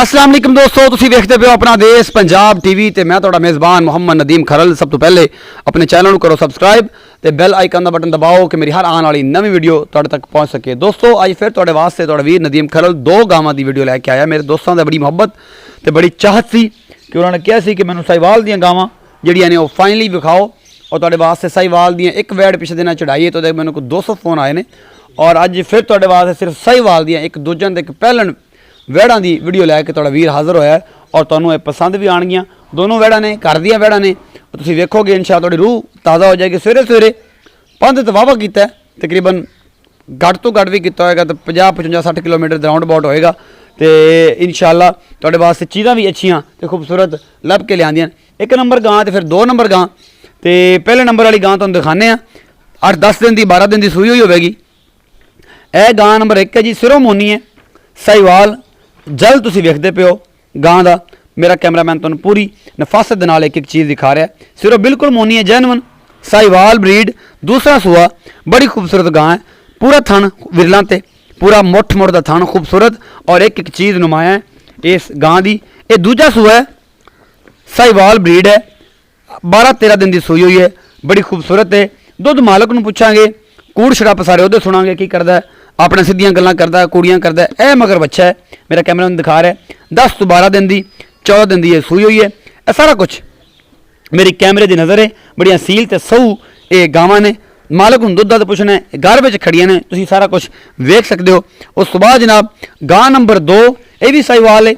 अस्सलाम वालेकुम दोस्तों, तुसीं वेखदे पे हो अपना देश पंजाब टीवी ते मैं तुहाडा मेज़बान मुहम्मद नदीम खरल। सब तो पहले अपने चैनल को करो सबसक्राइब ते बैल आइकन का बटन दबाओ कि मेरी हर आने वाली नवी वीडियो तुहाडे तक पहुँच सके। दोस्तों अज फिर तुहाडे वास्ते तुहाडा वीर नदीम खरल दो गावां दी वीडियो लैके आया। मेरे दोस्तों की बड़ी मुहब्बत ते बड़ी चाहत सी कि उन्होंने कहा सी कि मैनूं साहिवाल दीयां गावां जिहड़ियां ने वो फाइनली विखाओ और तुहाडे वास्ते साहिवाल दीयां एक वैड पिछले दिन चढ़ाई है तो मैनूं 200 फोन आए ने और अज फिर तुहाडे वास्ते सिर्फ साहिवाल दीयां एक दूजन ते एक पहलन वैड़ा की वीडियो लैके तुहाडा वीर हाज़र होया है और तुहानूं पसंद भी आउणगियां। दोनों वैड़ा ने घर दियां वैड़ा ने, तुसीं वेखोगे इंशाअल्लाह तुहाडी रूह ताज़ा हो जाएगी। सवेरे सवेरे पंध तो वाहवा कीता तकरीबन घट तो घट भी किया होएगा तो 50-55-60 किलोमीटर राउंड अबाउट होएगा तो इंशाअल्लाह तुहाडे वास्ते चीज़ां भी अच्छियां तो खूबसूरत लभ के लिआंदियां। एक नंबर गां तो फिर 2 नंबर गां तो पहले नंबर वाली गां तुहानूं दिखाने 8-10 दिन की 12 दिन की सूई हुई होगी। यह गां नंबर 1 है जी, सिरों मोनी है साहिवाल जल तुसीं वेखदे पे हो गां दा। मेरा कैमरामैन तुहानूं पूरी नफासत दे नाल एक एक चीज़ दिखा रहा है। सिरों बिल्कुल मोनी है, जैनवन साहिवाल ब्रीड, दूसरा सूआ, बड़ी खूबसूरत गां है। पूरा थन विरलां ते पूरा मुठ मुड़ दा थन खूबसूरत और एक एक चीज़ नुमाया है इस गां दी। ये दूजा सूआ है, साहिवाल ब्रीड है, 12-13 दिन की सूई हुई है, बड़ी खूबसूरत है। दुध मालक नूं पुछांगे, कूड़ छड़प सारे उहदे सुनांगे की करदा है, अपने सीधियां गल्लां करदा, कुड़ियां करदा। यह मगर बच्चा है, मेरा कैमरा दिखा रहा है 10 तो 12 दिन की 14 दिन की सूई हुई है। यह सारा कुछ मेरी कैमरे की नज़र है। बड़ियां सील ते सहू ये गावां ने, मालक नूं दुध दा पुछना है, घर में खड़ियां ने, तुसीं सारा कुछ वेख सकते हो। उस तो बाद जनाब गां नंबर 2 ये भी साहिवाल है,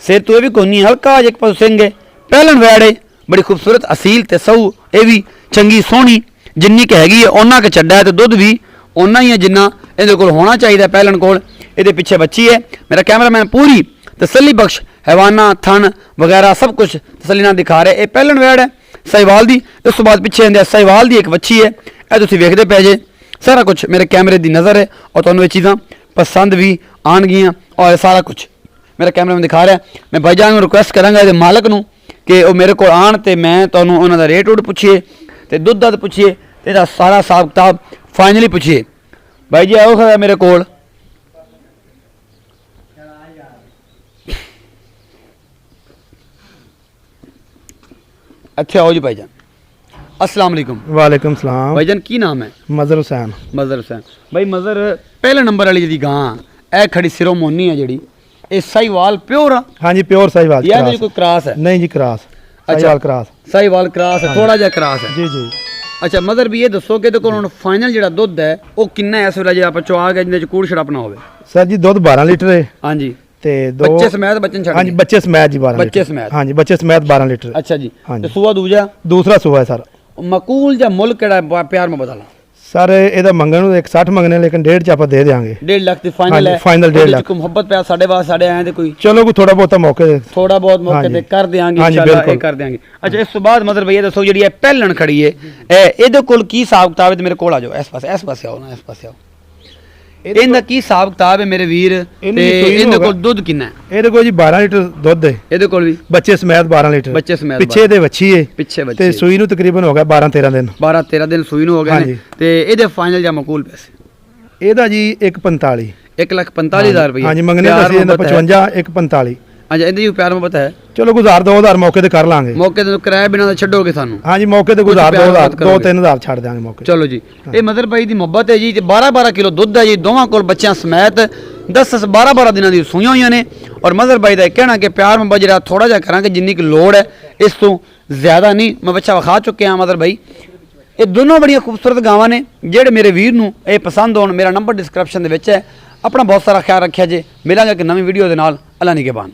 सिर तो यह भी कोनी, हल्का एक पास सिंह है, पहलन वैड़ है, बड़ी खूबसूरत असील ते सहू, ये भी चंगी सोहनी जिन्नी कि हैगी है उन्ना के चड्डा है तो दुध भी उन्ना ही है जिन्ना इहदे कोल होना चाहिए। पहलन कोल इहदे पिछे बच्ची है। मेरा कैमरामैन पूरी तसल्ली बख्श हैवाना थन वगैरह सब कुछ तसल्ली नाल दिखा रहे। ये पहलन वैड़ है साहिवाल दी। उस तो बाद पिछे आंदे साहिवाल दी एक बच्ची है, यह तुसीं वेखदे पे जे। सारा कुछ मेरे कैमरे की नज़र है और तुहानूं ये चीज़ां पसंद भी आउणगियां और सारा कुछ मेरा कैमरामैन दिखा रहा है। मैं भाईजान रिक्वेस्ट करांगा इहदे मालक नूं कि वो मेरे को आण ते मैं तुहानूं उन्हां दा रेट रूट पुछिए तो दुध दा पुछिए तो इहदा सारा हिसाब किताब फाइनली पुछिए। भाई जी आओ खड़ा मेरे कोल, अच्छा आओ जी भाईजान। अस्सलाम वालेकुम। वालेकुम सलाम। भाईजान की नाम है? मजर हुसैन। मजर हुसैन। भाई मजर पहले नंबर वाली जी गां ए खड़ी सिरों मोनी है जी, ये साहिवाल प्योर आ? हाँ जी प्योर साहिवाल। या कोई क्रॉस है? नहीं जी क्रॉस। अच्छा क्रॉस साहिवाल क्रॉस है, थोड़ा जा क्रॉस है जी जी। अच्छा मदर भी ये दसो कि फाइनल जो दुध है वो कितना है इस वे जो आप चुआ के जिंदे कूड़ छड़पना हो? सर जी दुध 12 लीटर है। हाँ जी ते बच्चे समेत बच्चन छड़? हाँ जी बच्चे समेत जी 12 बच्चे समेत। हाँ जी बच्चे समेत 12 लीटर। अच्छा जी। हाँ जी। सूआ दूजा? दूसरा सूआ है सर। मकूल या मुल केड़ा प्यार में बता ला सर एदा मंगन 160 मंगने लेकिन 1.5 आप दे देंगे। 1.5 लाख फाइनल है? फाइनल 1.5 लाख। मोहब्बत प्यार साढ़े बाद साढ़े आए थे कोई चलो कोई थोड़ा बहुत मौके थोड़ा बहुत मौके दे कर देंगे इंशाल्लाह, ये कर देंगे। अच्छा इस बाद मतलब भैया दसो जी पहलन खड़ी है ਇਹਦੇ ਕੋਲ ਕੀ ਹਿਸਾਬ ਕਿਤਾਬ ਹੈ? ਮੇਰੇ ਕੋਲ ਆ ਜਾਓ, ਇਸ ਪਾਸੇ ਆਓ ਨਾ, ਇਸ ਪਾਸੇ ਆਓ। ਇਹਦਾ ਕੀ ਹਿਸਾਬ ਕਿਤਾਬ ਹੈ ਮੇਰੇ ਵੀਰ ਤੇ ਇਹਦੇ ਕੋਲ ਦੁੱਧ ਕਿੰਨਾ ਹੈ? ਇਹਦੇ ਕੋਲ ਜੀ 12 ਲੀਟਰ ਦੁੱਧ ਹੈ। ਇਹਦੇ ਕੋਲ ਵੀ ਬੱਚੇ ਸਮੇਤ 12 ਲੀਟਰ। ਬੱਚੇ ਸਮੇਤ ਪਿੱਛੇ ਦੇ ਵੱਛੀ ਹੈ, ਪਿੱਛੇ ਬੱਚੀ ਤੇ ਸੂਈ ਨੂੰ ਤਕਰੀਬਨ ਹੋ ਗਿਆ 12-13 ਦਿਨ। 12-13 ਦਿਨ ਸੂਈ ਨੂੰ ਹੋ ਗਏ ਨੇ ਤੇ ਇਹਦੇ ਫਾਈਨਲ ਜਾਂ ਮਕੂਲ ਪੈਸੇ? ਇਹਦਾ ਜੀ 145। 1,45,000 ਰੁਪਏ। हाँ जी मंगने का 55 145। अच्छा ਇਹਦੇ ਵੀ ਪਿਆਰ ਮੁਹੱਬਤ ਹੈ? ਚਲੋ ਗੁਜ਼ਾਰ 2000 ਮੌਕੇ ਤੇ ਕਰ ਲਾਂਗੇ। ਮੌਕੇ ਤੇ ਕਿਰਾਇਆ ਬਿਨਾਂ ਦਾ ਛੱਡੋਗੇ ਸਾਨੂੰ? ਹਾਂ ਜੀ ਮੌਕੇ ਤੇ ਗੁਜ਼ਾਰ 2000 2-3000 ਛੱਡ ਦਾਂਗੇ ਮੌਕੇ। ਚਲੋ ਜੀ ਇਹ ਮਦਰ ਭਾਈ ਦੀ ਮੁਹੱਬਤ ਹੈ ਜੀ ਤੇ 12-12 ਕਿਲੋ ਦੁੱਧ ਹੈ ਜੀ ਦੋਵਾਂ ਕੋਲ ਬੱਚਿਆਂ ਸਮੇਤ 10-12 ਦਿਨਾਂ ਦੀ ਸੂਈਆਂ ਹੋਈਆਂ ਨੇ। ਔਰ ਮਦਰ ਭਾਈ ਦਾ ਕਹਿਣਾ ਕਿ ਪਿਆਰ ਮੁਹੱਬਤ ਜਿਹੜਾ ਥੋੜਾ ਜਿਹਾ ਕਰਾਂਗੇ ਜਿੰਨੀ ਕਿ ਲੋੜ ਹੈ, ਇਸ ਤੋਂ ਜ਼ਿਆਦਾ ਨਹੀਂ। ਮੈਂ ਬੱਚਾ ਵਿਖਾ ਚੁੱਕਿਆ ਮਦਰ ਭਾਈ। ਇਹ ਦੋਨੋਂ ਬੜੀਆਂ ਖੂਬਸੂਰਤ ਗਾਵਾਂ ਨੇ। ਜਿਹੜੇ ਮੇਰੇ ਵੀਰ ਨੂੰ ਇਹ ਪਸੰਦ ਹੋਣ ਮੇਰਾ ਨੰਬਰ ਡਿਸਕ੍ਰਿਪਸ਼ਨ ਦੇ ਵਿੱਚ ਹੈ। अपना बहुत सारा ख्याल रखा जे। मिलेंगे कि नवी वीडियो के नाल। अल्लाह निगहबान।